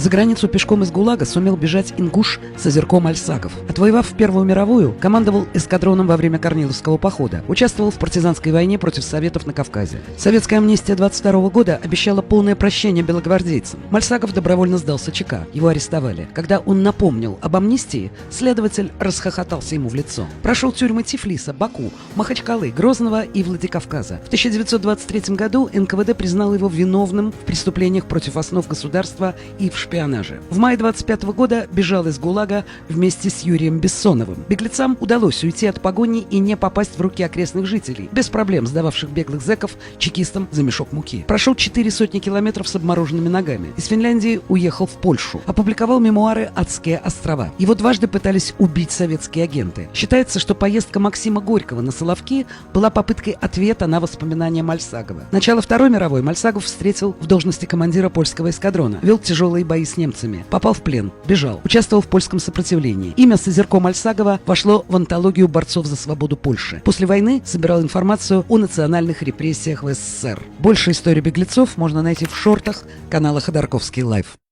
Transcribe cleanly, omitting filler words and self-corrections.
За границу пешком из ГУЛАГа сумел бежать ингуш Созерко Мальсагов. Отвоевав Первую мировую, командовал эскадроном во время Корниловского похода. Участвовал в партизанской войне против Советов на Кавказе. Советская амнистия 22 года обещала полное прощение белогвардейцам. Мальсагов добровольно сдался ЧК. Его арестовали. Когда он напомнил об амнистии, следователь расхохотался ему в лицо. Прошел тюрьмы Тифлиса, Баку, Махачкалы, Грозного и Владикавказа. В 1923 году НКВД признал его виновным в преступлениях против основ государства и в шпионаже. В мае 25 года бежал из ГУЛАГа вместе с Юрием Бессоновым. Беглецам удалось уйти от погони и не попасть в руки окрестных жителей, без проблем сдававших беглых зэков чекистам за мешок муки. Прошел 4 сотни километров с обмороженными ногами. Из Финляндии уехал в Польшу. Опубликовал мемуары «Адские острова». Его дважды пытались убить советские агенты. Считается, что поездка Максима Горького на Соловки была попыткой ответа на воспоминания Мальсагова. Начало Второй мировой Мальсагов встретил в должности командира польского эскадрона. Вел тяжелые бои с немцами. Попал в плен. Бежал. Участвовал в польском сопротивлении. Имя Созерко Мальсагова вошло в антологию борцов за свободу Польши. После войны собирал информацию о национальных репрессиях в СССР. Больше истории беглецов можно найти в шортах канала Ходорковский Лайв.